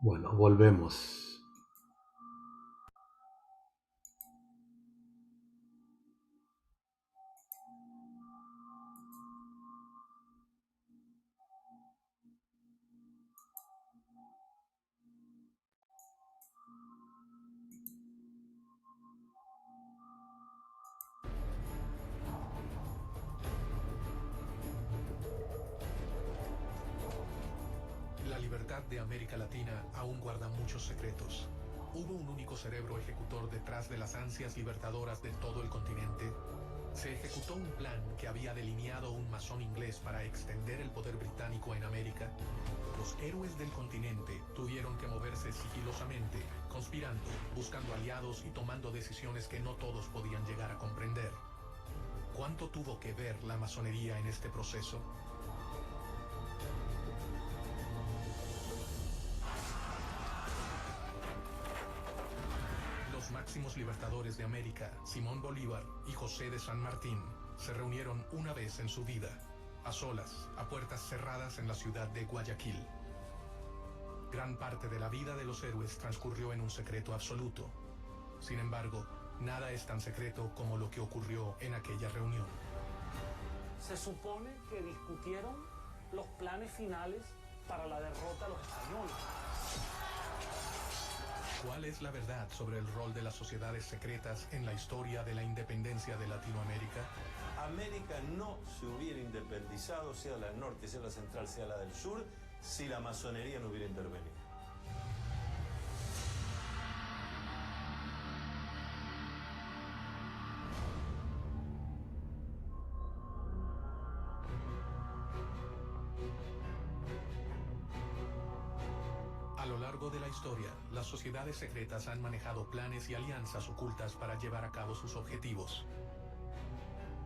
Bueno, volvemos. La libertad de América Latina aún guarda muchos secretos. ¿Hubo un único cerebro ejecutor detrás de las ansias libertadoras de todo el continente? ¿Se ejecutó un plan que había delineado un masón inglés para extender el poder británico en América? Los héroes del continente tuvieron que moverse sigilosamente, conspirando, buscando aliados y tomando decisiones que no todos podían llegar a comprender. ¿Cuánto tuvo que ver la masonería en este proceso? Los máximos libertadores de América, Simón Bolívar y José de San Martín, se reunieron una vez en su vida, a solas, a puertas cerradas en la ciudad de Guayaquil. Gran parte de la vida de los héroes transcurrió en un secreto absoluto. Sin embargo, nada es tan secreto como lo que ocurrió en aquella reunión. Se supone que discutieron los planes finales para la derrota de los españoles. ¿Cuál es la verdad sobre el rol de las sociedades secretas en la historia de la independencia de Latinoamérica? América no se hubiera independizado, sea la del norte, sea la central, sea la del sur, si la masonería no hubiera intervenido. A lo largo de la historia, las sociedades secretas han manejado planes y alianzas ocultas para llevar a cabo sus objetivos.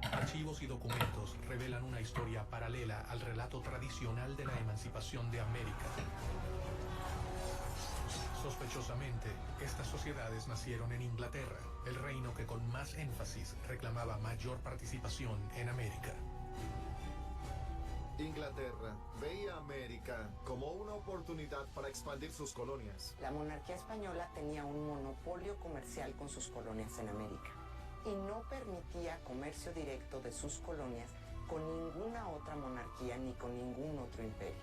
Archivos y documentos revelan una historia paralela al relato tradicional de la emancipación de América. Sospechosamente, estas sociedades nacieron en Inglaterra, el reino que con más énfasis reclamaba mayor participación en América. Inglaterra veía a América como una oportunidad para expandir sus colonias. La monarquía española tenía un monopolio comercial con sus colonias en América y no permitía comercio directo de sus colonias con ninguna otra monarquía ni con ningún otro imperio.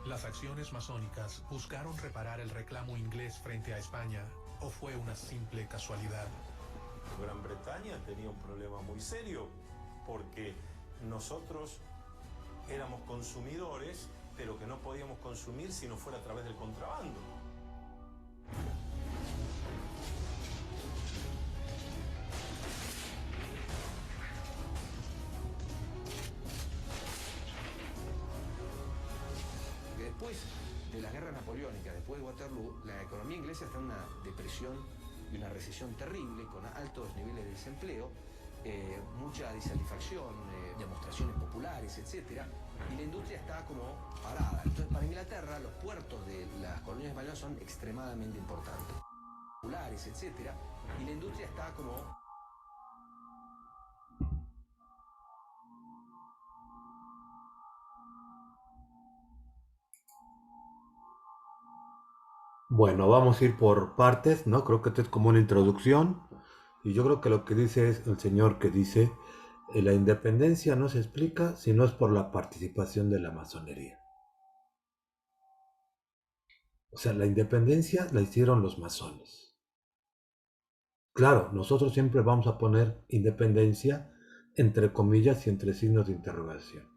¿Las acciones masónicas buscaron reparar el reclamo inglés frente a España o fue una simple casualidad? Gran Bretaña tenía un problema muy serio porque nosotros éramos consumidores, pero que no podíamos consumir si no fuera a través del contrabando. Después de la guerra napoleónica, después de Waterloo, la economía inglesa está en una depresión y una recesión terrible, con altos niveles de desempleo, mucha disatisfacción, demostraciones populares, etc. Y la industria está como parada. Entonces, para Inglaterra, los puertos de las colonias españolas son extremadamente importantes. Populares, etc. Y la industria está como... Bueno, vamos a ir por partes, ¿no? Creo que esto es como una introducción. Y yo creo que lo que dice es el señor que dice, la independencia no se explica si no es por la participación de la masonería. O sea, la independencia la hicieron los masones. Claro, nosotros siempre vamos a poner independencia entre comillas y entre signos de interrogación.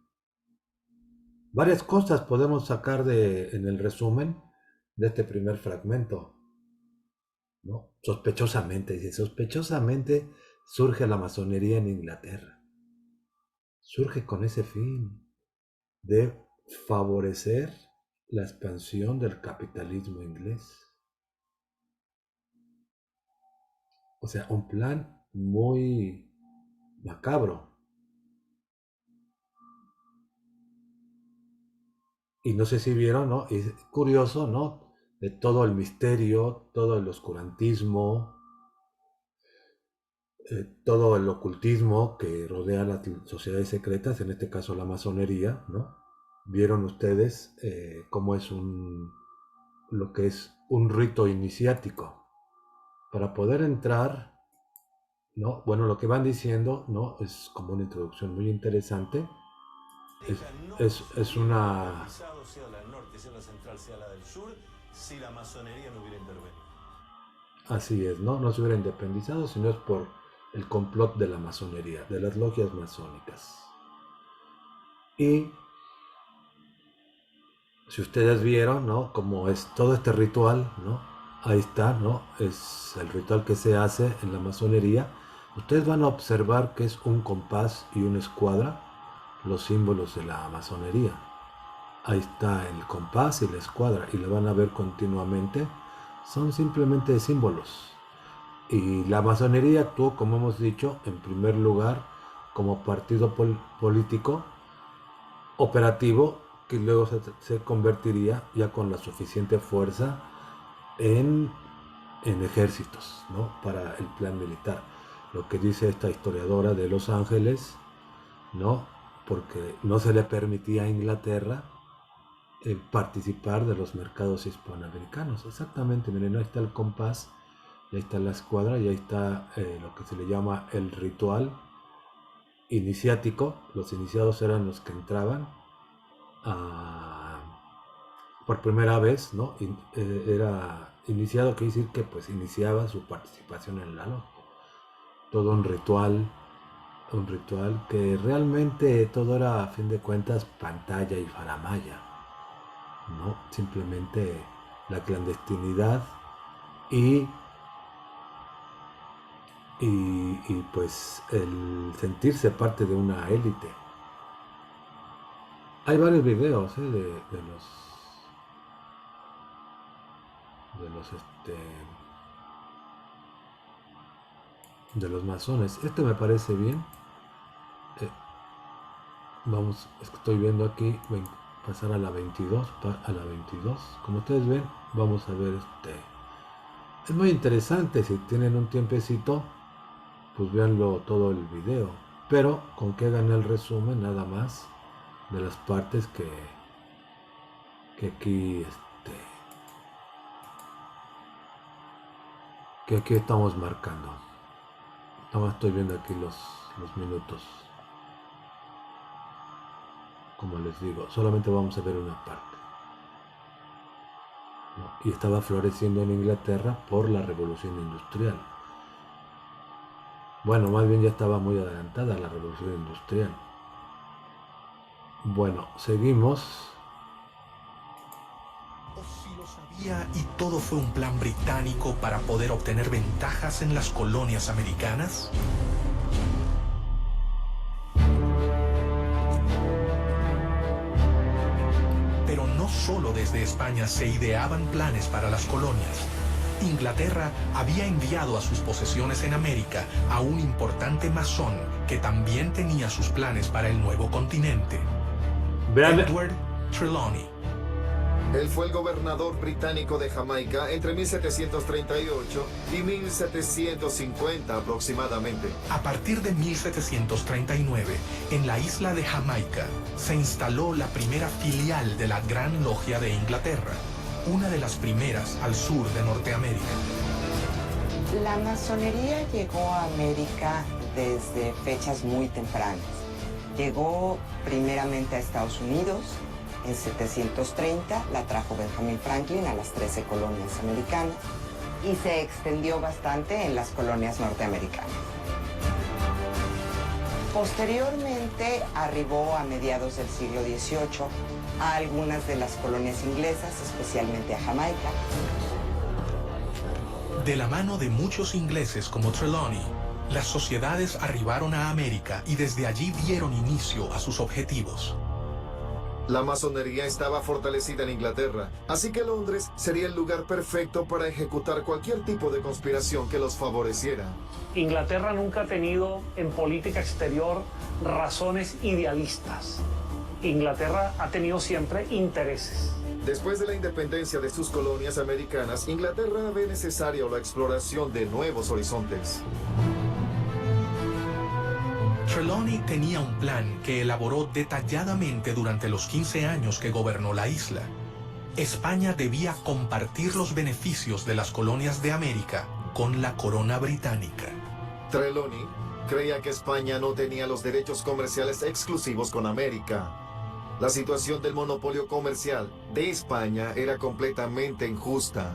Varias cosas podemos sacar en el resumen de este primer fragmento, ¿no? Sospechosamente, dice, sospechosamente surge la masonería en Inglaterra. Surge con ese fin de favorecer la expansión del capitalismo inglés. O sea, un plan muy macabro. Y no sé si vieron, ¿no? Es curioso, ¿no? De todo el misterio, todo el oscurantismo, todo el ocultismo que rodea las sociedades secretas, en este caso la masonería, ¿no? Vieron ustedes cómo es lo que es un rito iniciático. Para poder entrar, ¿no? Bueno, lo que van diciendo, ¿no? Es como una introducción muy interesante. Es una... Sea la del norte, sea la central, sea la del sur, si la masonería no hubiera intervenido. Así es, ¿no? No se hubiera independizado, sino es por el complot de la masonería, de las logias masónicas. Y si ustedes vieron, ¿no? Como es todo este ritual, ¿no? Ahí está, ¿no? Es el ritual que se hace en la masonería. Ustedes van a observar que es un compás y una escuadra, los símbolos de la masonería. Ahí está el compás y la escuadra, y lo van a ver continuamente. Son simplemente símbolos. Y la masonería actuó, como hemos dicho, en primer lugar como partido político operativo, que luego se convertiría ya con la suficiente fuerza en ejércitos, ¿no? Para el plan militar. Lo que dice esta historiadora de Los Ángeles, ¿no? Porque no se le permitía a Inglaterra participar de los mercados hispanoamericanos. Exactamente, miren, ahí está el compás, y ahí está la escuadra, y ahí está lo que se le llama el ritual iniciático. Los iniciados eran los que entraban por primera vez, ¿no? Era iniciado, quiere decir que pues iniciaba su participación en la logia. Todo un ritual que realmente todo era, a fin de cuentas, pantalla y faramalla, ¿no? Simplemente la clandestinidad y pues el sentirse parte de una élite. Hay varios videos de los masones. Este me parece bien. Vamos, estoy viendo aquí, voy a pasar a la 22, como ustedes ven, vamos a ver es muy interesante. Si tienen un tiempecito, pues véanlo todo el video, pero con que hagan el resumen nada más de las partes que aquí que aquí estamos marcando. Nada más estoy viendo aquí los minutos. Como les digo, solamente vamos a ver una parte, ¿no? Y estaba floreciendo en Inglaterra por la revolución industrial. Bueno, más bien ya estaba muy adelantada la revolución industrial. Bueno, seguimos. ¿O si lo sabía y todo fue un plan británico para poder obtener ventajas en las colonias americanas? Pero no solo desde España se ideaban planes para las colonias. Inglaterra había enviado a sus posesiones en América a un importante masón que también tenía sus planes para el nuevo continente. Vean. Edward Trelawney. Él fue el gobernador británico de Jamaica entre 1738 y 1750 aproximadamente. A partir de 1739, en la isla de Jamaica, se instaló la primera filial de la Gran Logia de Inglaterra, una de las primeras al sur de Norteamérica. La masonería llegó a América desde fechas muy tempranas. Llegó primeramente a Estados Unidos. En 730 la trajo Benjamin Franklin a las 13 colonias americanas y se extendió bastante en las colonias norteamericanas. Posteriormente arribó a mediados del siglo XVIII a algunas de las colonias inglesas, especialmente a Jamaica. De la mano de muchos ingleses como Trelawney, las sociedades arribaron a América y desde allí dieron inicio a sus objetivos. La masonería estaba fortalecida en Inglaterra, así que Londres sería el lugar perfecto para ejecutar cualquier tipo de conspiración que los favoreciera. Inglaterra nunca ha tenido en política exterior razones idealistas. Inglaterra ha tenido siempre intereses. Después de la independencia de sus colonias americanas, Inglaterra ve necesaria la exploración de nuevos horizontes. Trelawney tenía un plan que elaboró detalladamente durante los 15 años que gobernó la isla. España debía compartir los beneficios de las colonias de América con la corona británica. Trelawney creía que España no tenía los derechos comerciales exclusivos con América. La situación del monopolio comercial de España era completamente injusta.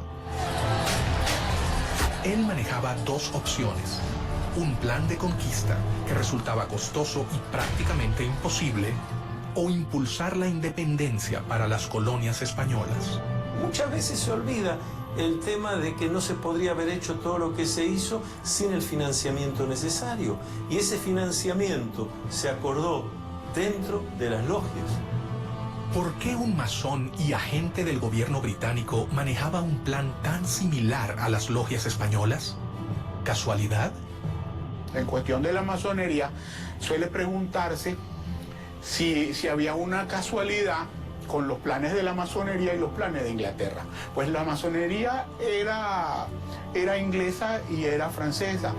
Él manejaba dos opciones: un plan de conquista que resultaba costoso y prácticamente imposible, o impulsar la independencia para las colonias españolas. Muchas veces se olvida el tema de que no se podría haber hecho todo lo que se hizo sin el financiamiento necesario. Y ese financiamiento se acordó dentro de las logias. ¿Por qué un masón y agente del gobierno británico manejaba un plan tan similar a las logias españolas? ¿Casualidad? En cuestión de la masonería, suele preguntarse si había una casualidad con los planes de la masonería y los planes de Inglaterra. Pues la masonería era inglesa y era francesa.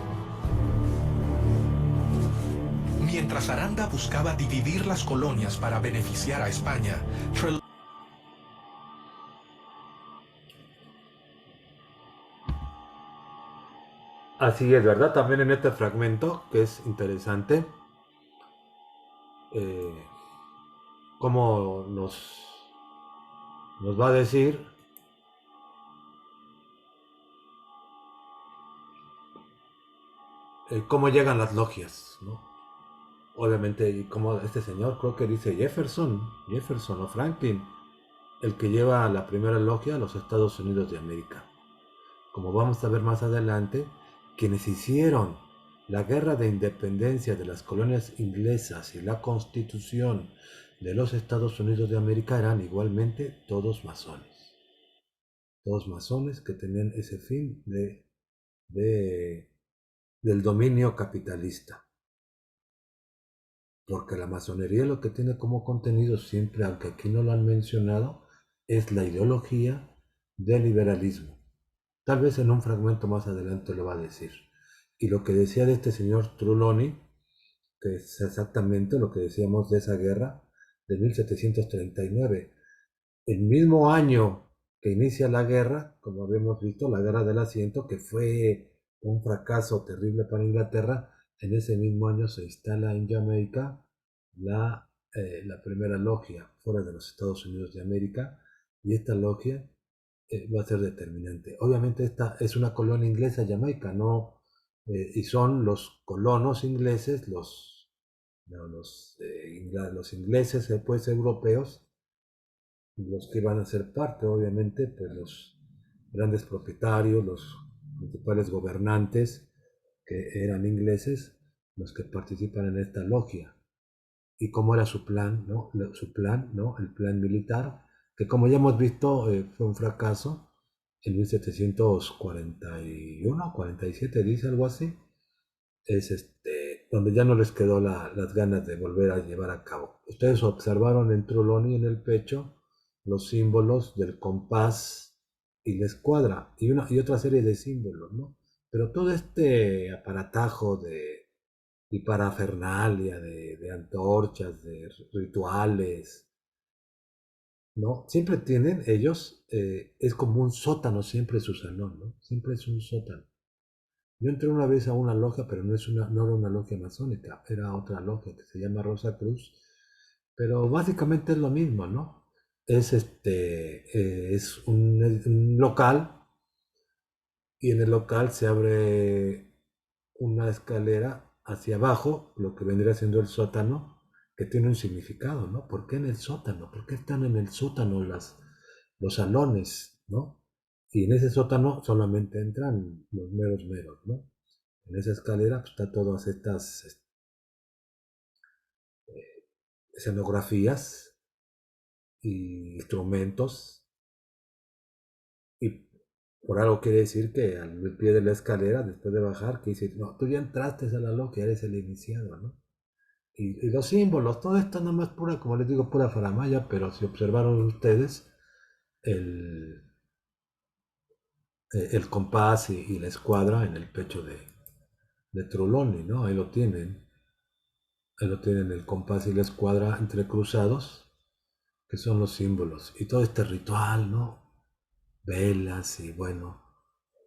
Mientras Aranda buscaba dividir las colonias para beneficiar a España, Así es, ¿verdad? También en este fragmento, que es interesante, cómo nos va a decir cómo llegan las logias, ¿no? Obviamente, y como este señor, creo que dice Jefferson o Franklin, el que lleva la primera logia a los Estados Unidos de América. Como vamos a ver más adelante, quienes hicieron la guerra de independencia de las colonias inglesas y la constitución de los Estados Unidos de América eran igualmente todos masones. Todos masones que tenían ese fin del dominio capitalista. Porque la masonería lo que tiene como contenido siempre, aunque aquí no lo han mencionado, es la ideología del liberalismo. Tal vez en un fragmento más adelante lo va a decir. Y lo que decía de este señor Trelawney, que es exactamente lo que decíamos de esa guerra de 1739. El mismo año que inicia la guerra, como habíamos visto, la guerra del asiento, que fue un fracaso terrible para Inglaterra, en ese mismo año se instala en Jamaica la primera logia fuera de los Estados Unidos de América, y esta logia va a ser determinante. Obviamente esta es una colonia inglesa, Jamaica, no, y son los colonos ingleses, los ingleses pues europeos, los que van a ser parte, obviamente, pues los grandes propietarios, los principales gobernantes que eran ingleses, los que participan en esta logia. Y cómo era su plan, ¿no? Su plan, ¿no? El plan militar, que como ya hemos visto fue un fracaso en 1741, 47, dice algo así. Es donde ya no les quedó las ganas de volver a llevar a cabo. Ustedes observaron en Trelawney en el pecho los símbolos del compás y la escuadra y otra serie de símbolos, ¿no? Pero todo este aparatajo y parafernalia de antorchas, de rituales, ¿no? Siempre tienen ellos, es como un sótano siempre su salón, ¿no? Siempre es un sótano. Yo entré una vez a una logia, pero no era una logia masónica, era otra logia que se llama Rosa Cruz, pero básicamente es lo mismo, ¿no? Es un local, y en el local se abre una escalera hacia abajo, lo que vendría siendo el sótano, que tiene un significado, ¿no? ¿Por qué en el sótano? ¿Por qué están en el sótano los salones, ¿no? Y en ese sótano solamente entran los meros, ¿no? En esa escalera pues, está todas estas escenografías y instrumentos, y por algo quiere decir que al pie de la escalera, después de bajar, que dice, no, tú ya entraste a la logia, eres el iniciado, ¿no? Y los símbolos, todo esto nada más pura, como les digo, pura faramaya, pero si observaron ustedes el, el compás y la escuadra en el pecho de Trelawney, ¿no? Ahí lo tienen. Ahí lo tienen el compás y la escuadra entrecruzados, que son los símbolos. Y todo este ritual, ¿no? Velas y bueno,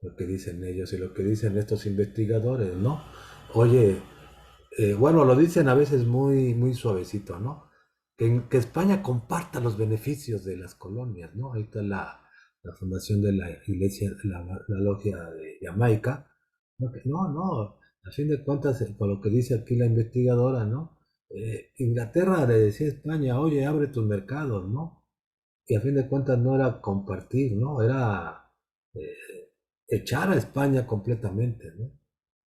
lo que dicen ellos y lo que dicen estos investigadores, ¿no? Oye, bueno, lo dicen a veces muy, muy suavecito, ¿no? Que España comparta los beneficios de las colonias, ¿no? Ahí está la fundación de la iglesia, la logia de Jamaica. No, a fin de cuentas, con lo que dice aquí la investigadora, ¿no? Inglaterra le decía a España, oye, abre tus mercados, ¿no? Y a fin de cuentas no era compartir, ¿no? Era echar a España completamente, ¿no?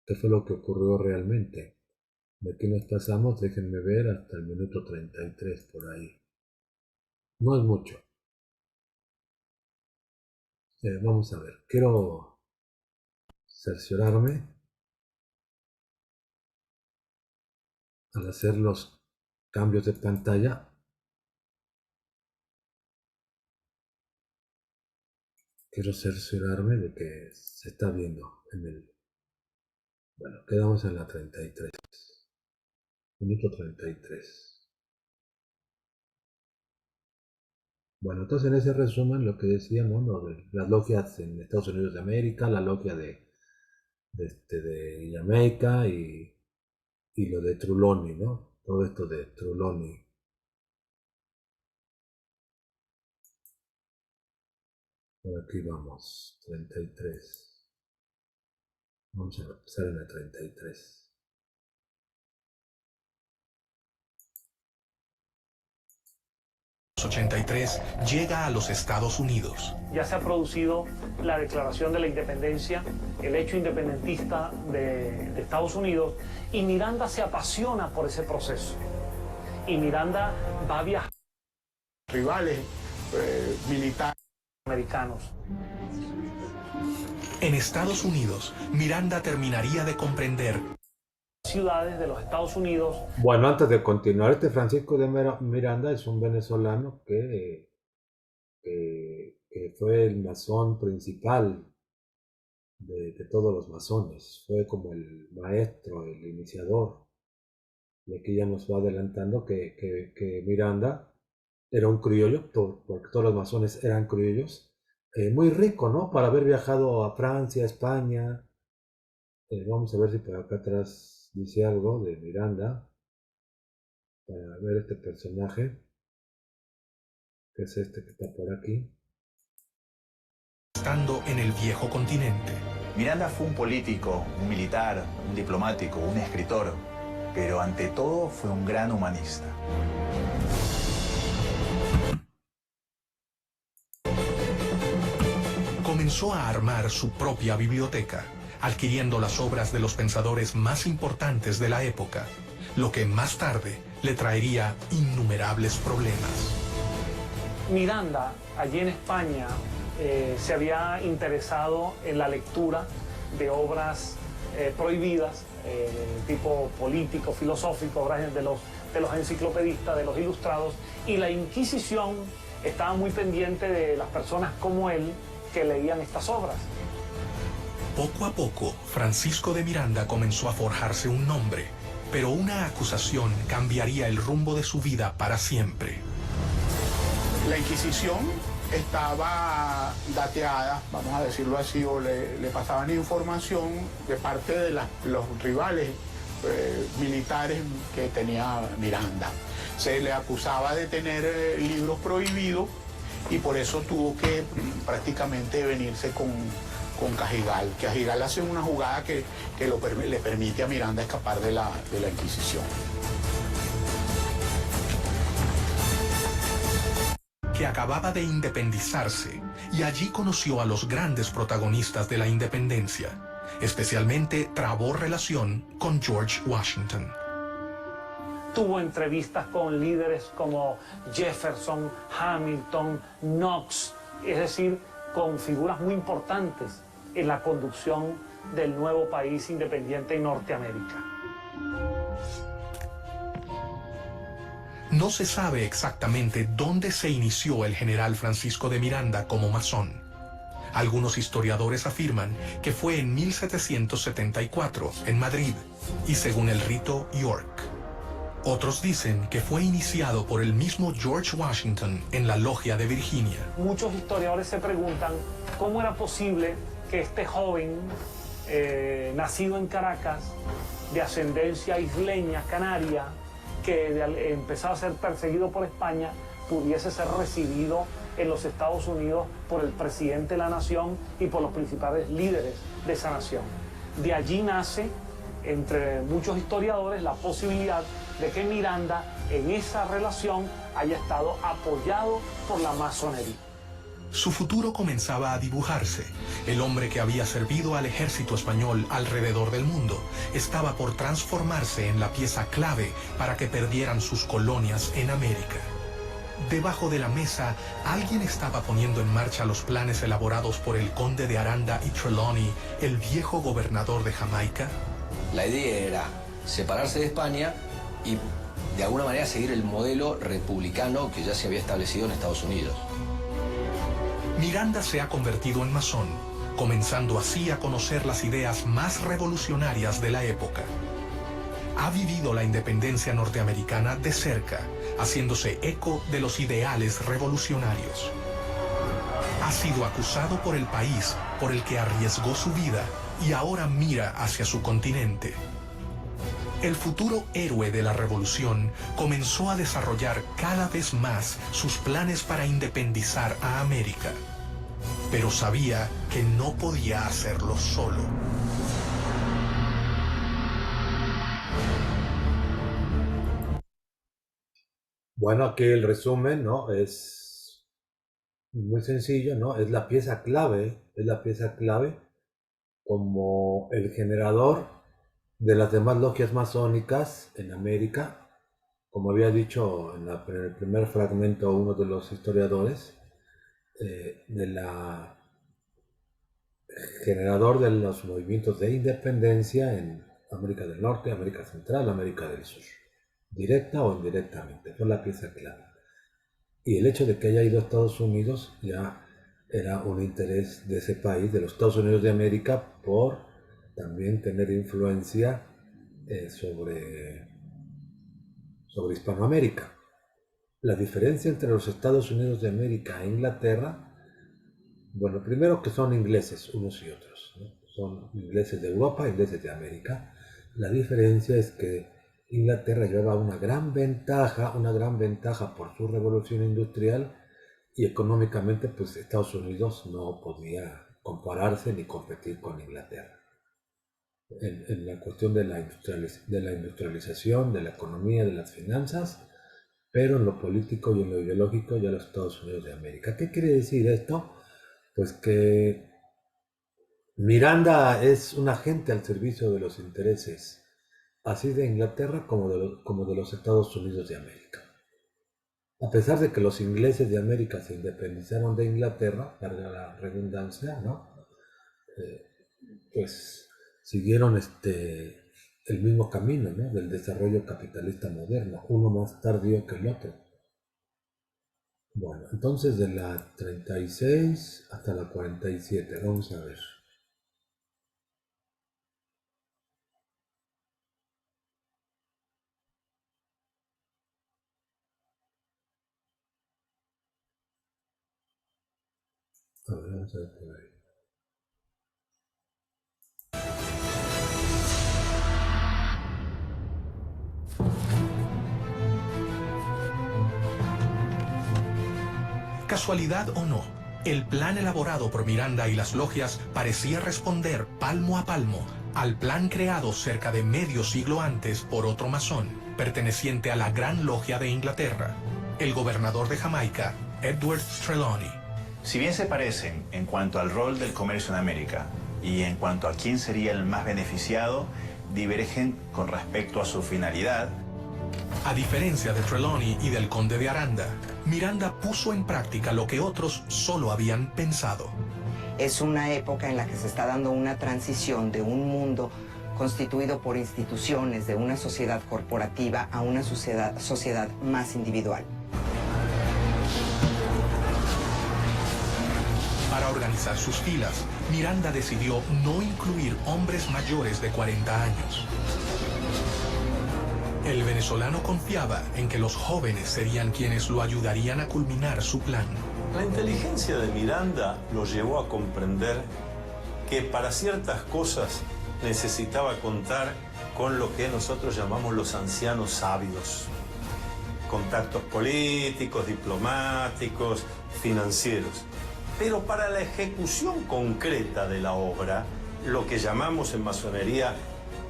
¿Qué fue lo que ocurrió realmente? De aquí nos pasamos, déjenme ver, hasta el minuto 33 por ahí. No es mucho. Vamos a ver, quiero cerciorarme al hacer los cambios de pantalla. Quiero cerciorarme de que se está viendo en el... Bueno, quedamos en la 33. Minuto 33. Bueno, entonces en ese resumen lo que decíamos, ¿no? De las logias en Estados Unidos de América, la logia de Jamaica y lo de Trelawney, ¿no? Todo esto de Trelawney. Por aquí vamos, 33. Vamos a empezar en la 33. En 83 llega a los Estados Unidos. Ya se ha producido la declaración de la independencia, el hecho independentista de Estados Unidos, y Miranda se apasiona por ese proceso. Y Miranda va a viajar. Rivales militares Americanos. En Estados Unidos, Miranda terminaría de comprender Ciudades de los Estados Unidos. Bueno, antes de continuar, este Francisco de Miranda es un venezolano que fue el masón principal de todos los masones. Fue como el maestro, el iniciador. Y aquí ya nos va adelantando que Miranda era un criollo, porque todos los masones eran criollos. Muy rico, ¿no? Para haber viajado a Francia, España. Vamos a ver si por acá atrás dice algo de Miranda. Para ver este personaje. Que es este que está por aquí. estando en el viejo continente. Miranda fue un político, un militar, un diplomático, un escritor, pero ante todo fue un gran humanista. Comenzó a armar su propia biblioteca, adquiriendo las obras de los pensadores más importantes de la época, lo que más tarde le traería innumerables problemas. Miranda, allí en España, se había interesado en la lectura de obras prohibidas, tipo político, filosófico, obras de los enciclopedistas, de los ilustrados, y la Inquisición estaba muy pendiente de las personas como él que leían estas obras. Poco a poco, Francisco de Miranda comenzó a forjarse un nombre, pero una acusación cambiaría el rumbo de su vida para siempre. La Inquisición estaba dateada, vamos a decirlo así, o le pasaban información de parte de los rivales militares que tenía Miranda. Se le acusaba de tener libros prohibidos y por eso tuvo que prácticamente venirse con Cajigal. Cajigal hace una jugada que le permite a Miranda escapar de la Inquisición. Que acababa de independizarse y allí conoció a los grandes protagonistas de la independencia. Especialmente trabó relación con George Washington. Tuvo entrevistas con líderes como Jefferson, Hamilton, Knox, es decir, con figuras muy importantes en la conducción del nuevo país independiente en Norteamérica. No se sabe exactamente dónde se inició el general Francisco de Miranda como masón. Algunos historiadores afirman que fue en 1774, en Madrid, y según el rito, York. Otros dicen que fue iniciado por el mismo George Washington en la Logia de Virginia. Muchos historiadores se preguntan cómo era posible que este joven, nacido en Caracas, de ascendencia isleña, canaria, que empezaba a ser perseguido por España, pudiese ser recibido en los Estados Unidos por el presidente de la nación y por los principales líderes de esa nación. De allí nace, entre muchos historiadores, la posibilidad de que Miranda en esa relación haya estado apoyado por la masonería. Su futuro comenzaba a dibujarse. El hombre que había servido al ejército español alrededor del mundo estaba por transformarse en la pieza clave para que perdieran sus colonias en América. Debajo de la mesa, alguien estaba poniendo en marcha los planes elaborados por el conde de Aranda y Trelawney, el viejo gobernador de Jamaica. La idea era separarse de España y de alguna manera seguir el modelo republicano que ya se había establecido en Estados Unidos. Miranda se ha convertido en masón, comenzando así a conocer las ideas más revolucionarias de la época. Ha vivido la independencia norteamericana de cerca, haciéndose eco de los ideales revolucionarios. Ha sido acusado por el país por el que arriesgó su vida y ahora mira hacia su continente. El futuro héroe de la revolución comenzó a desarrollar cada vez más sus planes para independizar a América, pero sabía que no podía hacerlo solo. Bueno, aquí el resumen, ¿no? Es muy sencillo, ¿no? Es la pieza clave como el generador de las demás logias masónicas en América. Como había dicho en el primer fragmento uno de los historiadores, generador de los movimientos de independencia en América del Norte, América Central, América del Sur, directa o indirectamente, fue la pieza clave. Y el hecho de que haya ido a Estados Unidos ya era un interés de ese país, de los Estados Unidos de América, por también tener influencia sobre Hispanoamérica. La diferencia entre los Estados Unidos de América e Inglaterra, bueno, primero que son ingleses unos y otros, ¿no? Son ingleses de Europa, ingleses de América. La diferencia es que Inglaterra llevaba una gran ventaja por su revolución industrial, y económicamente pues Estados Unidos no podía compararse ni competir con Inglaterra. En la cuestión de la industrialización, de la economía, de las finanzas, pero en lo político y en lo ideológico ya los Estados Unidos de América. ¿Qué quiere decir esto? Pues que Miranda es un agente al servicio de los intereses así de Inglaterra como de los Estados Unidos de América. A pesar de que los ingleses de América se independizaron de Inglaterra, para la redundancia, ¿no? Pues siguieron el mismo camino, ¿no? Del desarrollo capitalista moderno, uno más tardío que el otro. Bueno, entonces de la 36 hasta la 47, vamos a ver. A ver, vamos a ver por ahí. Casualidad o no, el plan elaborado por Miranda y las logias parecía responder palmo a palmo al plan creado cerca de medio siglo antes por otro masón, perteneciente a la Gran Logia de Inglaterra, el gobernador de Jamaica, Edward Trelawney. Si bien se parecen en cuanto al rol del comercio en América y en cuanto a quién sería el más beneficiado, divergen con respecto a su finalidad. A diferencia de Trelawney y del conde de Aranda, Miranda puso en práctica lo que otros solo habían pensado. Es una época en la que se está dando una transición de un mundo constituido por instituciones, de una sociedad corporativa a una sociedad más individual. Para organizar sus filas, Miranda decidió no incluir hombres mayores de 40 años. El venezolano confiaba en que los jóvenes serían quienes lo ayudarían a culminar su plan. La inteligencia de Miranda lo llevó a comprender que para ciertas cosas necesitaba contar con lo que nosotros llamamos los ancianos sabios. Contactos políticos, diplomáticos, financieros. Pero para la ejecución concreta de la obra, lo que llamamos en masonería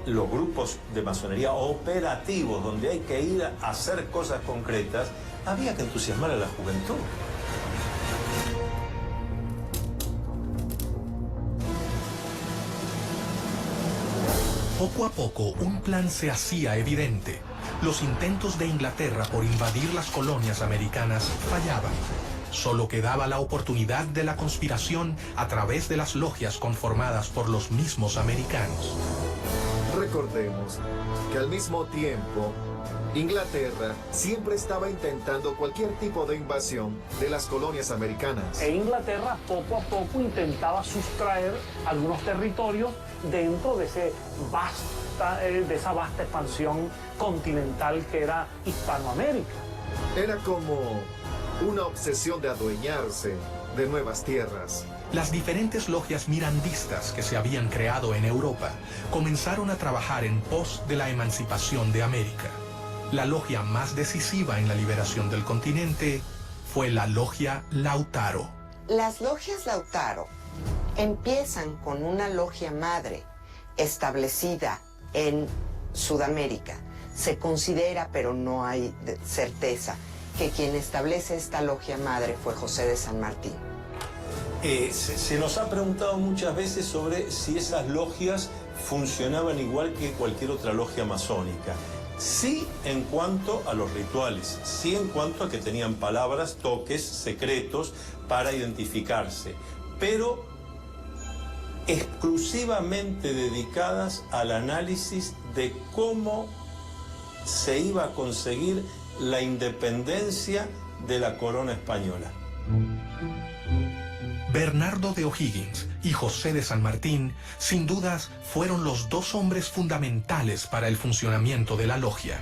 los grupos de masonería operativos, donde hay que ir a hacer cosas concretas, había que entusiasmar a la juventud. Poco a poco, un plan se hacía evidente. Los intentos de Inglaterra por invadir las colonias americanas fallaban. Solo quedaba la oportunidad de la conspiración a través de las logias conformadas por los mismos americanos. Recordemos que al mismo tiempo, Inglaterra siempre estaba intentando cualquier tipo de invasión de las colonias americanas. E Inglaterra poco a poco intentaba sustraer algunos territorios dentro de esa vasta expansión continental que era Hispanoamérica. Era como una obsesión de adueñarse de nuevas tierras. Las diferentes logias mirandistas que se habían creado en Europa comenzaron a trabajar en pos de la emancipación de América. La logia más decisiva en la liberación del continente fue la logia Lautaro. Las logias Lautaro empiezan con una logia madre establecida en Sudamérica. Se considera, pero no hay certeza, que quien establece esta logia madre fue José de San Martín. Se nos ha preguntado muchas veces sobre si esas logias funcionaban igual que cualquier otra logia masónica. Sí en cuanto a los rituales, sí en cuanto a que tenían palabras, toques, secretos para identificarse, pero exclusivamente dedicadas al análisis de cómo se iba a conseguir la independencia de la corona española. Bernardo de O'Higgins y José de San Martín, sin dudas, fueron los dos hombres fundamentales para el funcionamiento de la logia.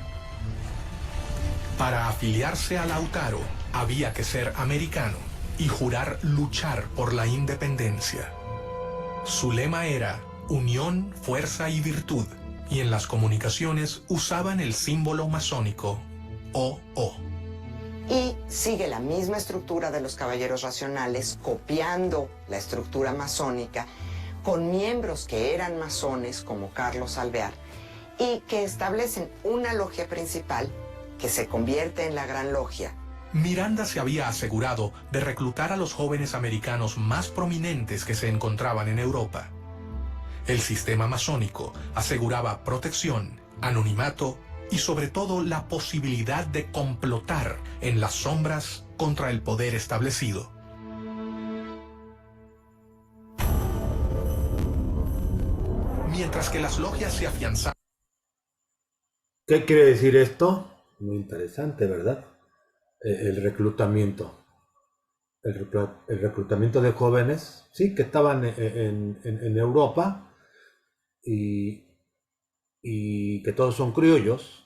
Para afiliarse a Lautaro, había que ser americano y jurar luchar por la independencia. Su lema era unión, fuerza y virtud, y en las comunicaciones usaban el símbolo masónico OO. Y sigue la misma estructura de los caballeros racionales, copiando la estructura masónica, con miembros que eran masones, como Carlos Alvear, y que establecen una logia principal que se convierte en la Gran Logia. Miranda se había asegurado de reclutar a los jóvenes americanos más prominentes que se encontraban en Europa. El sistema masónico aseguraba protección, anonimato y sobre todo la posibilidad de complotar en las sombras contra el poder establecido. Mientras que las logias se afianzaban. ¿Qué quiere decir esto? Muy interesante, ¿verdad? El reclutamiento. El reclutamiento de jóvenes, sí, que estaban en Europa y que todos son criollos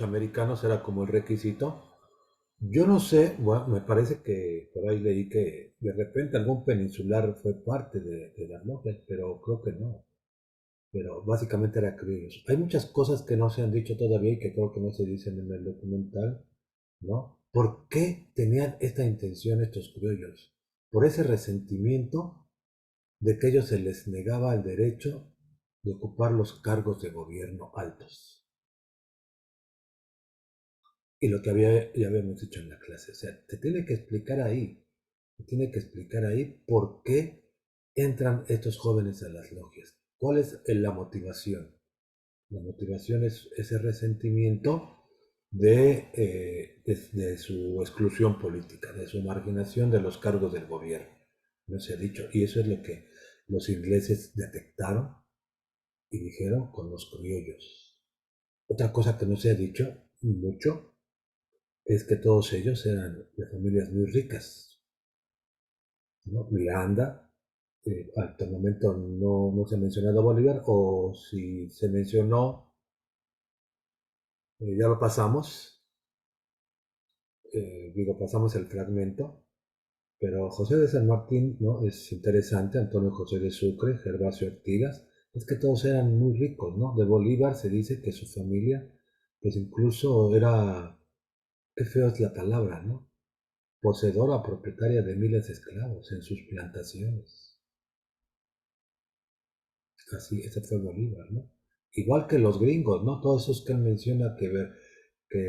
americanos, era como el requisito. Yo no sé, bueno, me parece que por ahí leí que de repente algún peninsular fue parte de las logias, pero creo que no. Pero básicamente era criollos. Hay muchas cosas que no se han dicho todavía y que creo que no se dicen en el documental, ¿no? ¿Por qué tenían esta intención estos criollos? Por ese resentimiento de que a ellos se les negaba el derecho de ocupar los cargos de gobierno altos. Y lo que ya habíamos dicho en la clase, o sea, te tiene que explicar ahí por qué entran estos jóvenes a las logias. ¿Cuál es la motivación? La motivación es ese resentimiento de su exclusión política, de su marginación de los cargos del gobierno. No se ha dicho, y eso es lo que los ingleses detectaron y dijeron con los criollos. Otra cosa que no se ha dicho mucho es que todos ellos eran de familias muy ricas, ¿no? Miranda, hasta el momento no se ha mencionado a Bolívar, o si se mencionó, Ya lo pasamos, pasamos el fragmento, pero José de San Martín, ¿no? Es interesante, Antonio José de Sucre, Gervasio Artigas, es que todos eran muy ricos, ¿no? De Bolívar se dice que su familia, pues incluso era, qué feo es la palabra, ¿no? Poseedora propietaria de miles de esclavos en sus plantaciones. Así, ese fue Bolívar, ¿no? Igual que los gringos, ¿no? Todos esos que él menciona que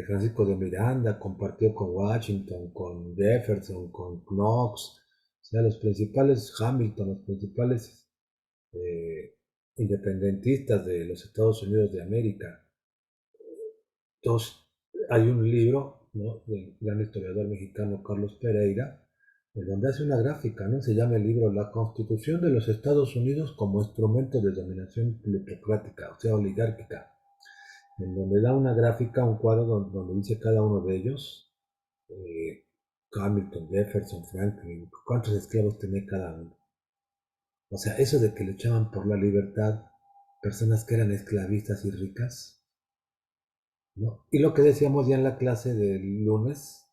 Francisco de Miranda compartió con Washington, con Jefferson, con Knox, o sea, los principales Hamilton, los principales eh, independentistas de los Estados Unidos de América. Entonces, hay un libro, ¿no? Del gran historiador mexicano Carlos Pereira, en donde hace una gráfica, ¿no? Se llama el libro La Constitución de los Estados Unidos como instrumento de dominación plutocrática, o sea, oligárquica, en donde da una gráfica, un cuadro donde dice cada uno de ellos, Hamilton, Jefferson, Franklin, cuántos esclavos tenía cada uno. O sea, eso de que luchaban por la libertad, personas que eran esclavistas y ricas, ¿no? Y lo que decíamos ya en la clase del lunes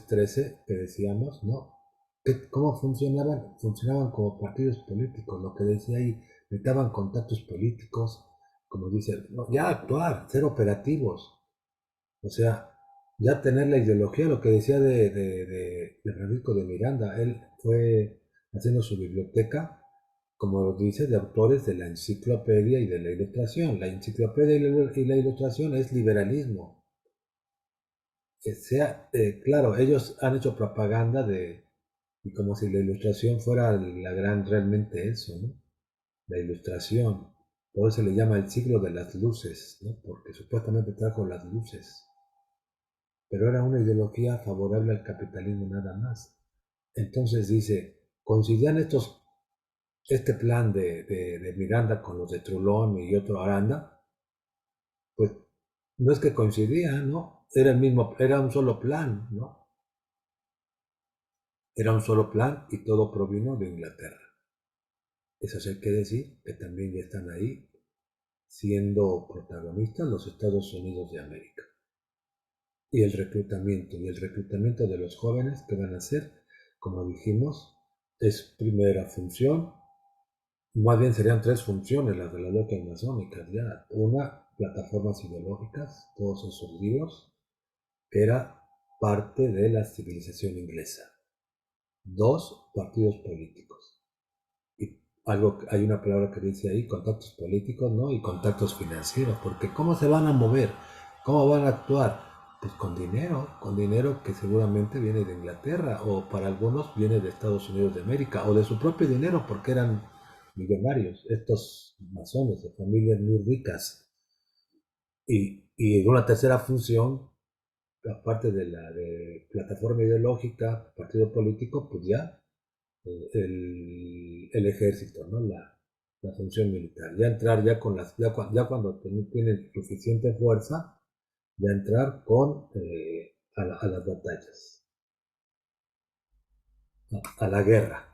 13, que decíamos, ¿no? ¿Cómo funcionaban? Funcionaban como partidos políticos, lo que decía ahí, necesitaban contactos políticos, como dice, no, ya actuar, ser operativos, o sea, ya tener la ideología, lo que decía de Francisco de Miranda, él fue haciendo su biblioteca, como dice, de autores de la enciclopedia y de la ilustración. La enciclopedia y la ilustración es liberalismo. Claro, ellos han hecho propaganda y como si la ilustración fuera la gran, realmente eso, ¿no? La ilustración. Por eso se le llama el siglo de las luces, ¿no? Porque supuestamente trajo las luces. Pero era una ideología favorable al capitalismo nada más. Entonces dice, coincidían este plan de Miranda con los de Trulón y otro Aranda, pues no es que coincidían, ¿no? Era un solo plan, ¿no? Era un solo plan y todo provino de Inglaterra. Eso sí hay que decir, que también ya están ahí siendo protagonistas los Estados Unidos de América. Y el reclutamiento de los jóvenes que van a ser, como dijimos, es primera función, más bien serían tres funciones las de las locas masónicas ya. Una, plataformas ideológicas, todos esos libros, que era parte de la civilización inglesa. Dos, partidos políticos. Y hay una palabra que dice ahí, contactos políticos, ¿no? Y contactos financieros, porque ¿cómo se van a mover? ¿Cómo van a actuar? Pues con dinero que seguramente viene de Inglaterra, o para algunos viene de Estados Unidos de América, o de su propio dinero, porque eran millonarios, estos masones de familias muy ricas. Y una tercera función, aparte de la de plataforma ideológica, partido político, pues ya el ejército, ¿no? La función militar. Ya entrar ya con ya cuando tienen suficiente fuerza, ya entrar a las batallas, a la guerra.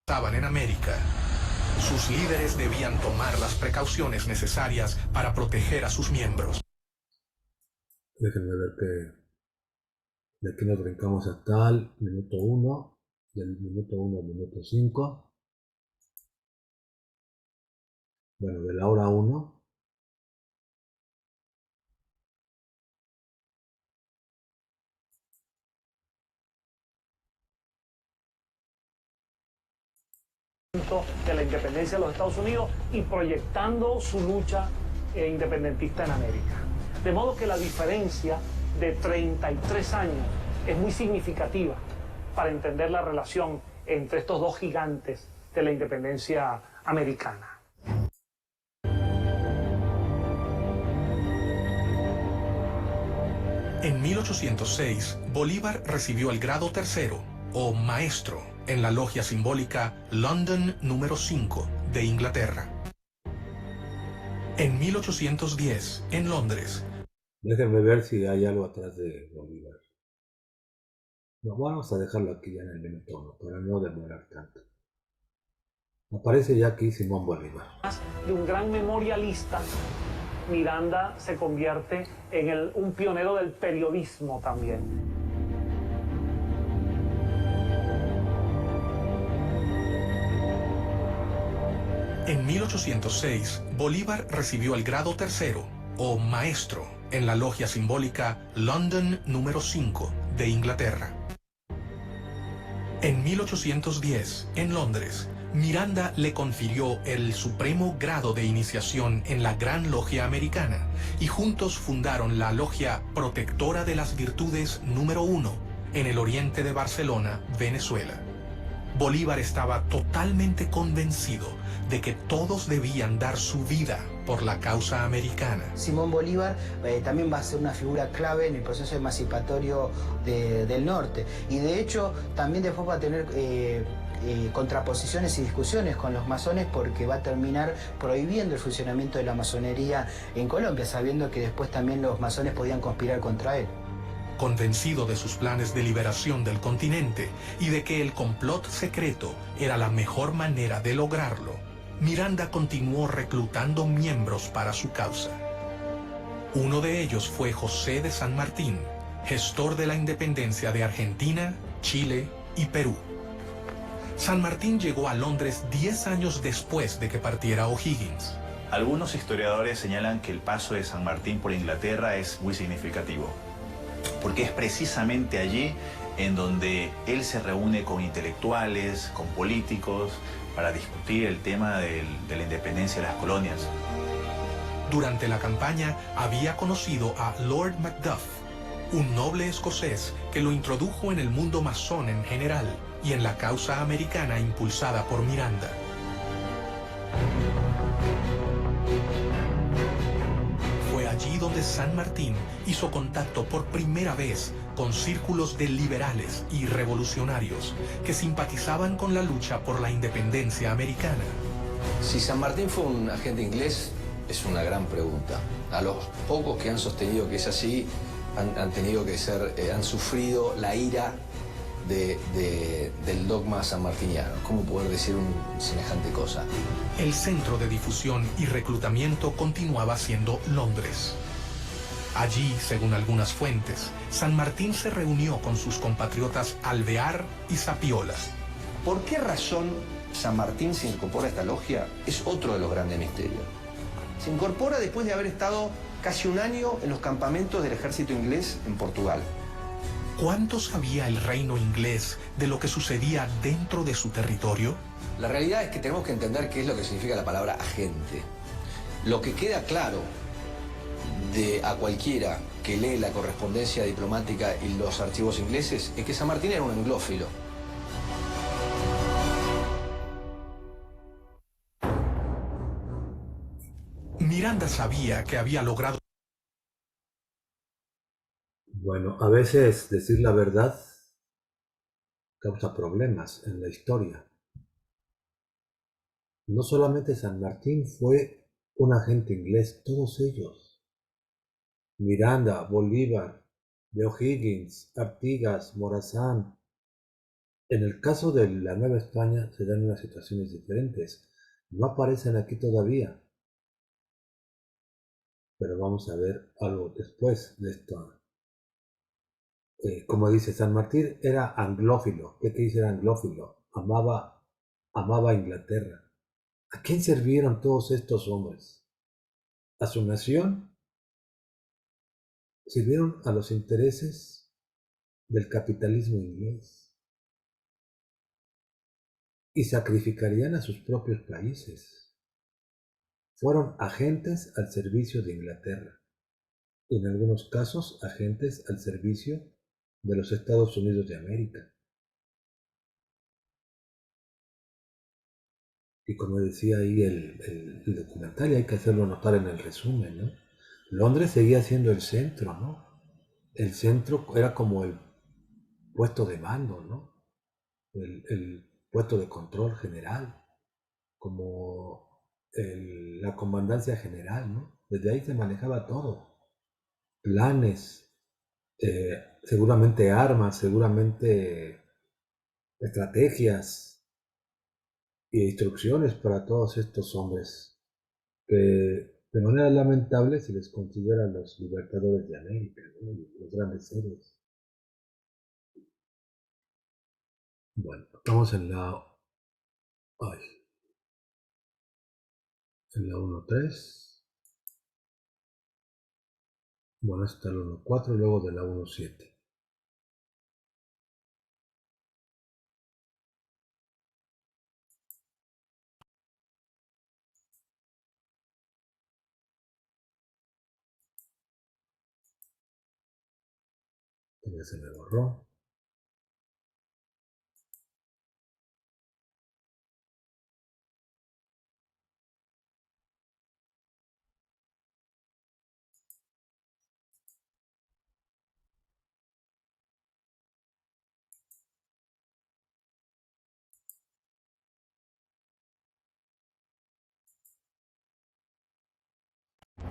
Estaban en América. Sus líderes debían tomar las precauciones necesarias para proteger a sus miembros. Déjenme ver que de aquí nos brincamos hasta el minuto 1, del minuto 1 al minuto 5. Bueno, de la hora 1. De la independencia de los Estados Unidos y proyectando su lucha independentista en América. De modo que la diferencia de 33 años es muy significativa para entender la relación entre estos dos gigantes de la independencia americana. En 1806, Bolívar recibió el grado tercero, o maestro, en la logia simbólica London número 5 de Inglaterra. En 1810, en Londres. Déjenme ver si hay algo atrás de Bolívar. No, vamos a dejarlo aquí ya en el minuto 1 para no demorar tanto. Aparece ya aquí Simón Bolívar. De un gran memorialista, Miranda se convierte en un pionero del periodismo también. En 1806, Bolívar recibió el grado tercero, o maestro, en la logia simbólica London número 5 de Inglaterra. En 1810, en Londres, Miranda le confirió el supremo grado de iniciación en la Gran Logia Americana y juntos fundaron la Logia Protectora de las Virtudes número 1 en el oriente de Barcelona, Venezuela. Bolívar estaba totalmente convencido de que todos debían dar su vida por la causa americana. Simón Bolívar también va a ser una figura clave en el proceso emancipatorio del norte, y de hecho también después va a tener contraposiciones y discusiones con los masones, porque va a terminar prohibiendo el funcionamiento de la masonería en Colombia, sabiendo que después también los masones podían conspirar contra él. Convencido de sus planes de liberación del continente y de que el complot secreto era la mejor manera de lograrlo, Miranda continuó reclutando miembros para su causa. Uno de ellos fue José de San Martín, gestor de la independencia de Argentina, Chile y Perú. San Martín llegó a Londres 10 años después de que partiera O'Higgins. Algunos historiadores señalan que el paso de San Martín por Inglaterra es muy significativo, porque es precisamente allí en donde él se reúne con intelectuales, con políticos, para discutir el tema de la independencia de las colonias. Durante la campaña había conocido a Lord Macduff, un noble escocés que lo introdujo en el mundo masón en general y en la causa americana impulsada por Miranda. Fue allí donde San Martín hizo contacto por primera vez con círculos de liberales y revolucionarios que simpatizaban con la lucha por la independencia americana. Si San Martín fue un agente inglés, es una gran pregunta. A los pocos que han sostenido que es así, han tenido que ser, han sufrido la ira del dogma sanmartiniano. ¿Cómo poder decir semejante cosa? El centro de difusión y reclutamiento continuaba siendo Londres. Allí, según algunas fuentes, San Martín se reunió con sus compatriotas Alvear y Zapiola. ¿Por qué razón San Martín se incorpora a esta logia? Es otro de los grandes misterios. Se incorpora después de haber estado casi un año en los campamentos del ejército inglés en Portugal. ¿Cuánto sabía el reino inglés de lo que sucedía dentro de su territorio? La realidad es que tenemos que entender qué es lo que significa la palabra agente. Lo que queda claro a cualquiera que lee la correspondencia diplomática y los archivos ingleses es que San Martín era un anglófilo. Miranda sabía que había logrado... Bueno, a veces decir la verdad causa problemas en la historia. No solamente San Martín fue un agente inglés, todos ellos. Miranda, Bolívar, de O'Higgins, Artigas, Morazán. En el caso de la Nueva España se dan unas situaciones diferentes. No aparecen aquí todavía. Pero vamos a ver algo después de esto. Como dice, San Martín era anglófilo. ¿Qué quiere decir anglófilo? Amaba a Inglaterra. ¿A quién sirvieron todos estos hombres? ¿A su nación? Sirvieron a los intereses del capitalismo inglés y sacrificarían a sus propios países. Fueron agentes al servicio de Inglaterra y en algunos casos agentes al servicio de los Estados Unidos de América. Y como decía ahí el documental, y hay que hacerlo notar en el resumen, ¿no? Londres seguía siendo el centro, ¿no? El centro era como el puesto de mando, ¿no? El puesto de control general, como la comandancia general, ¿no? Desde ahí se manejaba todo. Planes, seguramente armas, seguramente estrategias. y instrucciones para todos estos hombres que de manera lamentable se les considera los libertadores de América, ¿no? Los grandes héroes. Bueno, estamos en la 1.3. Bueno, está el 1.4 y luego de la 1.7. Ya se me borró.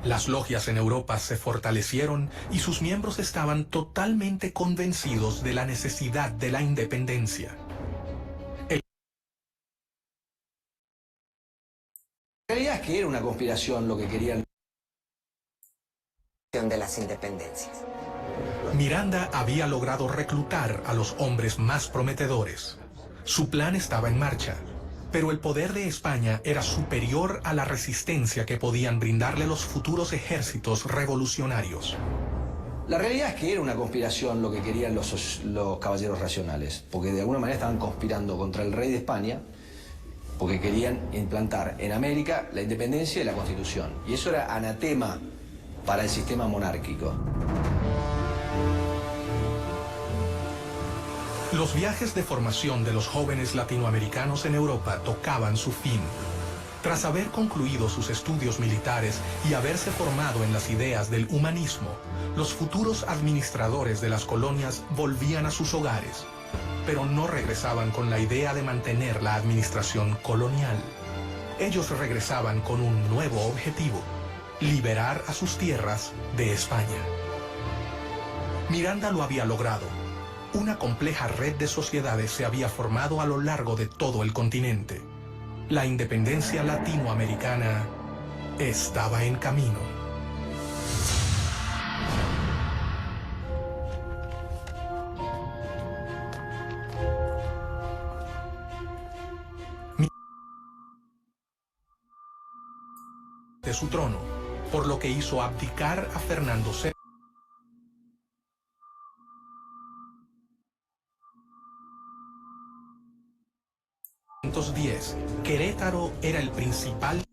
Las logias en Europa se fortalecieron y sus miembros estaban totalmente convencidos de la necesidad de la independencia. La realidad es que era una conspiración lo que querían. De las independencias. Miranda había logrado reclutar a los hombres más prometedores. Su plan estaba en marcha, pero el poder de España era superior a la resistencia que podían brindarle los futuros ejércitos revolucionarios. La realidad es que era una conspiración lo que querían los caballeros racionales, porque de alguna manera estaban conspirando contra el rey de España, porque querían implantar en América la independencia y la Constitución. Y eso era anatema para el sistema monárquico. Los viajes de formación de los jóvenes latinoamericanos en Europa tocaban su fin. Tras haber concluido sus estudios militares y haberse formado en las ideas del humanismo, los futuros administradores de las colonias volvían a sus hogares, pero no regresaban con la idea de mantener la administración colonial. Ellos regresaban con un nuevo objetivo: liberar a sus tierras de España. Miranda lo había logrado. Una compleja red de sociedades se había formado a lo largo de todo el continente. La independencia latinoamericana estaba en camino. De su trono, por lo que hizo abdicar a Fernando VII. Querétaro era el principal. La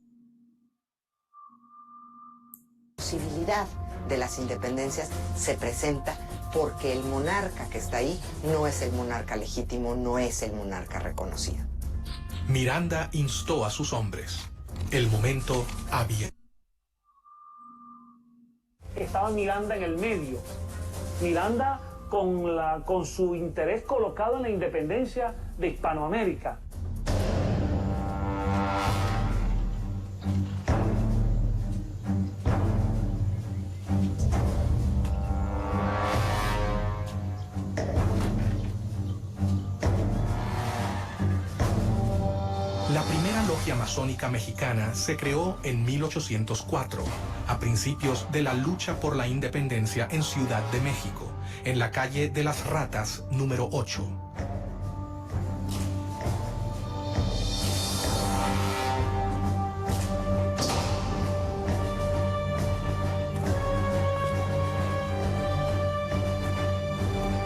posibilidad de las independencias se presenta porque el monarca que está ahí no es el monarca legítimo, no es el monarca reconocido. Miranda instó a sus hombres. El momento había. Estaba Miranda en el medio. Miranda con su interés colocado en la independencia de Hispanoamérica. La primera logia masónica mexicana se creó en 1804, a principios de la lucha por la independencia en Ciudad de México, en la calle de las Ratas, número 8.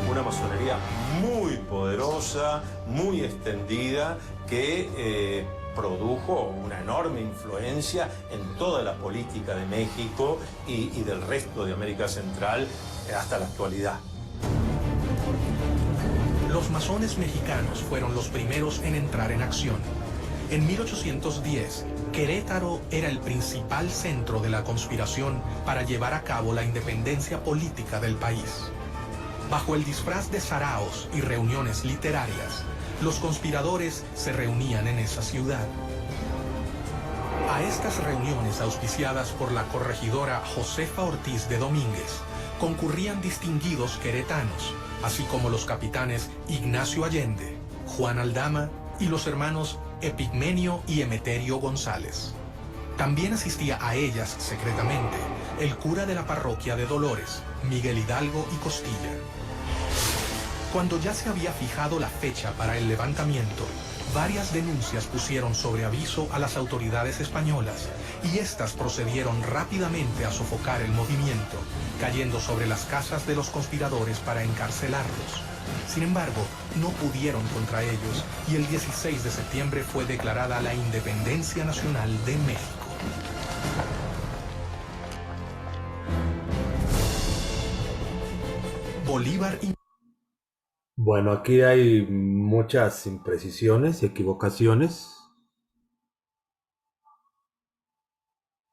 Una masonería muy poderosa, muy extendida, que produjo una enorme influencia en toda la política de México y del resto de América Central hasta la actualidad. Los masones mexicanos fueron los primeros en entrar en acción. En 1810, Querétaro era el principal centro de la conspiración para llevar a cabo la independencia política del país. Bajo el disfraz de saraos y reuniones literarias, los conspiradores se reunían en esa ciudad. A estas reuniones auspiciadas por la corregidora Josefa Ortiz de Domínguez concurrían distinguidos queretanos, así como los capitanes Ignacio Allende, Juan Aldama y los hermanos Epigmenio y Emeterio González. También asistía a ellas secretamente el cura de la parroquia de Dolores, Miguel Hidalgo y Costilla. Cuando ya se había fijado la fecha para el levantamiento, varias denuncias pusieron sobre aviso a las autoridades españolas y éstas procedieron rápidamente a sofocar el movimiento, cayendo sobre las casas de los conspiradores para encarcelarlos. Sin embargo, no pudieron contra ellos y el 16 de septiembre fue declarada la Independencia Nacional de México. Bolívar y... Bueno, aquí hay muchas imprecisiones y equivocaciones.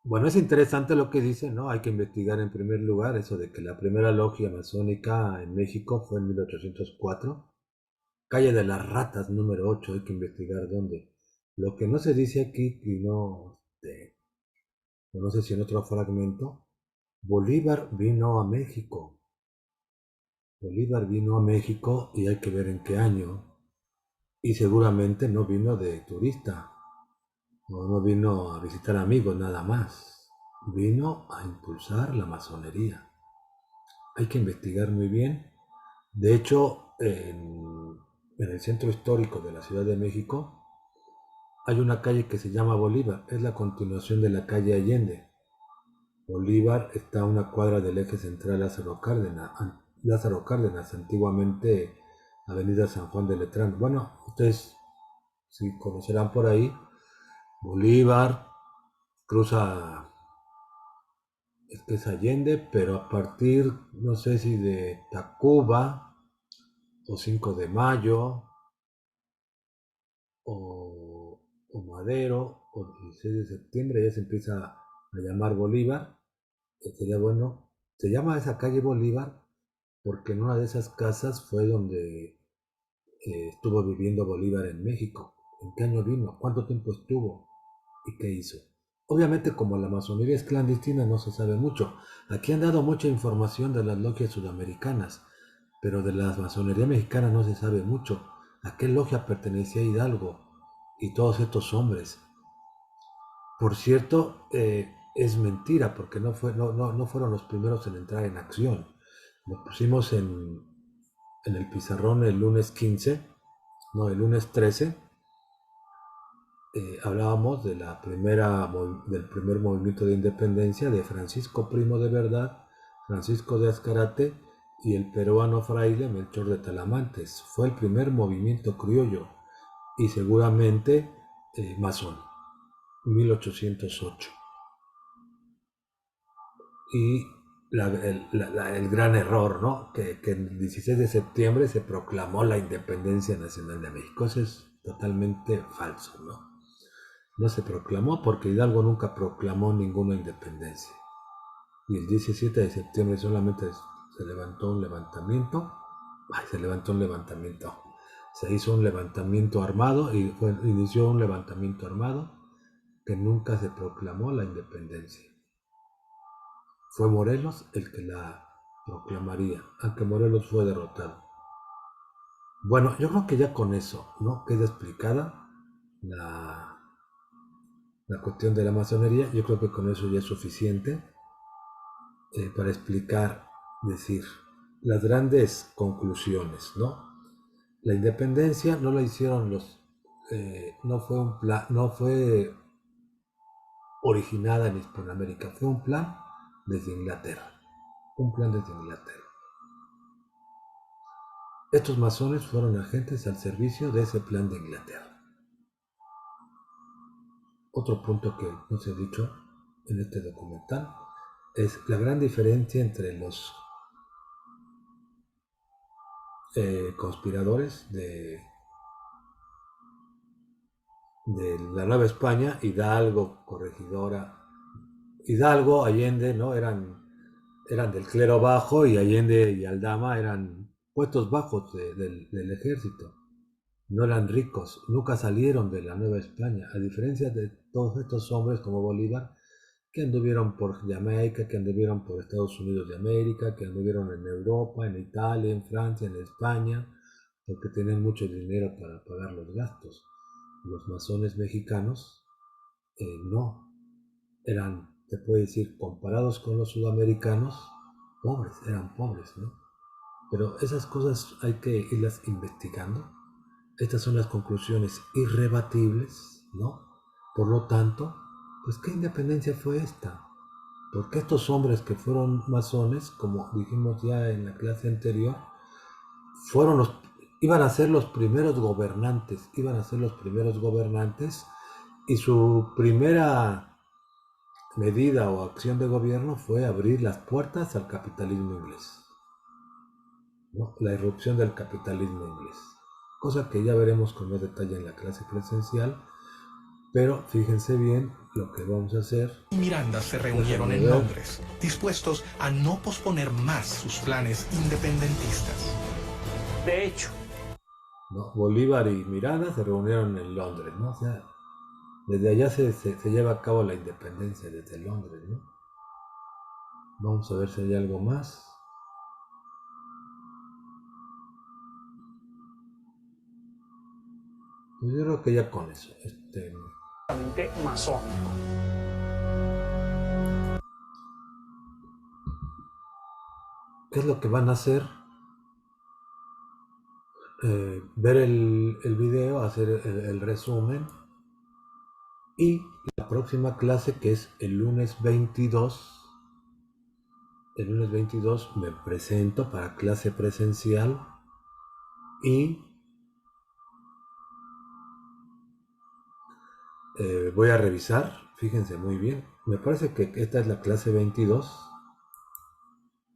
Bueno, es interesante lo que dice, ¿no? Hay que investigar en primer lugar eso de que la primera logia masónica en México fue en 1804. Calle de las Ratas, número 8, hay que investigar dónde. Lo que no se dice aquí, y no sé si en otro fragmento, Bolívar vino a México. Bolívar vino a México y hay que ver en qué año. Y seguramente no vino de turista, no vino a visitar amigos nada más. Vino a impulsar la masonería. Hay que investigar muy bien. De hecho, en el centro histórico de la Ciudad de México hay una calle que se llama Bolívar. Es la continuación de la calle Allende. Bolívar está a una cuadra del eje central Lázaro Cárdenas, antiguamente Avenida San Juan de Letrán. Bueno, ustedes si conocerán por ahí, Bolívar cruza, es Allende, pero a partir, no sé si de Tacuba, o 5 de Mayo, o Madero, o 16 de septiembre, ya se empieza a llamar Bolívar. Sería bueno, se llama esa calle Bolívar porque en una de esas casas fue donde estuvo viviendo Bolívar en México. ¿En qué año vino? ¿Cuánto tiempo estuvo? ¿Y qué hizo? Obviamente, como la masonería es clandestina, no se sabe mucho. Aquí han dado mucha información de las logias sudamericanas, pero de la masonería mexicana no se sabe mucho. ¿A qué logia pertenecía Hidalgo y todos estos hombres? Por cierto, es mentira, porque no fueron los primeros en entrar en acción. Lo pusimos en el pizarrón el lunes 15, no, el lunes 13. Hablábamos de del primer movimiento de independencia de Francisco Primo de Verdad, Francisco de Azcárate y el peruano fraile Melchor de Talamantes. Fue el primer movimiento criollo y seguramente masón, 1808. Y el gran error, ¿no? Que el 16 de septiembre se proclamó la Independencia Nacional de México. Eso es totalmente falso, ¿no? No se proclamó porque Hidalgo nunca proclamó ninguna independencia. Y el 17 de septiembre solamente se levantó un levantamiento. Se hizo un levantamiento armado y inició un levantamiento armado que nunca se proclamó la independencia. Fue Morelos el que la proclamaría, aunque Morelos fue derrotado. Bueno, yo creo que ya con eso, ¿no? Queda explicada la cuestión de la masonería. Yo creo que con eso ya es suficiente para explicar, decir, las grandes conclusiones, ¿no? La independencia no la hicieron no fue originada en Hispanoamérica, fue un plan desde Inglaterra. Estos masones fueron agentes al servicio de ese plan de Inglaterra. Otro punto que no se ha dicho en este documental es la gran diferencia entre los conspiradores de la Nueva España, Hidalgo, Corregidora, Hidalgo, Allende, ¿no? Eran del clero bajo y Allende y Aldama eran puestos bajos del ejército. No eran ricos, nunca salieron de la Nueva España, a diferencia de todos estos hombres como Bolívar, que anduvieron por Jamaica, que anduvieron por Estados Unidos de América, que anduvieron en Europa, en Italia, en Francia, en España, porque tenían mucho dinero para pagar los gastos. los masones mexicanos no, eran, te puedo decir, comparados con los sudamericanos, pobres, eran pobres, ¿no? Pero esas cosas hay que irlas investigando. Estas son las conclusiones irrebatibles, ¿no? Por lo tanto, pues ¿qué independencia fue esta? Porque estos hombres que fueron masones, como dijimos ya en la clase anterior, iban a ser los primeros gobernantes, y su primera medida o acción de gobierno fue abrir las puertas al capitalismo inglés, ¿no? La irrupción del capitalismo inglés, cosa que ya veremos con más detalle en la clase presencial, pero fíjense bien lo que vamos a hacer. Y Miranda se reunieron en Londres, dispuestos a no posponer más sus planes independentistas. De hecho, ¿no? Bolívar y Miranda se reunieron en Londres, ¿no? O sea, desde allá se lleva a cabo la independencia, desde Londres, ¿no? Vamos a ver si hay algo más. Pues yo creo que ya con eso. masónico. ¿Qué es lo que van a hacer? Ver el video, hacer el resumen, y la próxima clase, que es el lunes 22, me presento para clase presencial y voy a revisar, fíjense muy bien, me parece que esta es la clase 22,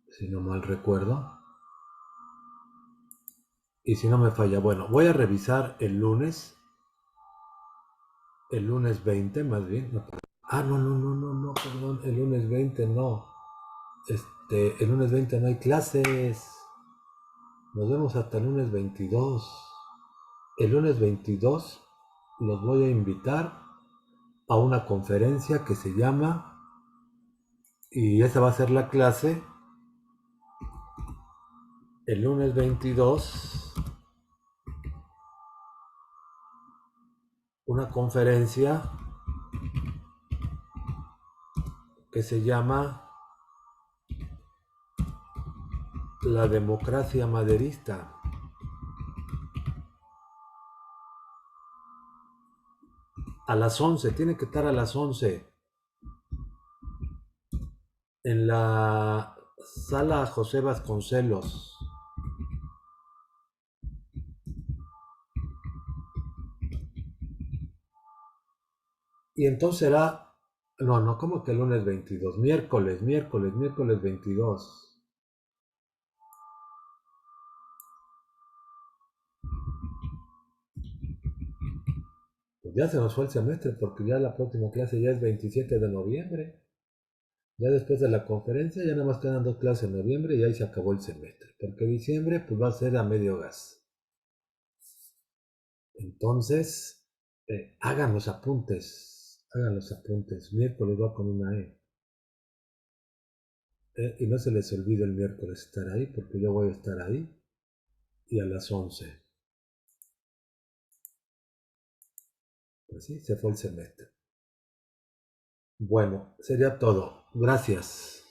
si no mal recuerdo, y si no me falla, bueno, voy a revisar el lunes 20 más bien, no, perdón, el lunes 20 no, el lunes 20 no hay clases, nos vemos hasta el lunes 22, el lunes 22 los voy a invitar a una conferencia que se llama, y esa va a ser la clase, el lunes 22, una conferencia que se llama La democracia maderista. A las 11, tiene que estar a las 11 en la sala José Vasconcelos. Y entonces será, no, ¿cómo que el lunes 22? Miércoles 22. Pues ya se nos fue el semestre, porque ya la próxima clase ya es 27 de noviembre. Ya después de la conferencia ya nada más quedan 2 clases en noviembre y ahí se acabó el semestre. Porque diciembre pues va a ser a medio gas. Entonces, hagan los apuntes. Miércoles va con una E. Y no se les olvide el miércoles estar ahí, porque yo voy a estar ahí. Y a las 11. Pues sí, se fue el semestre. Bueno, sería todo. Gracias.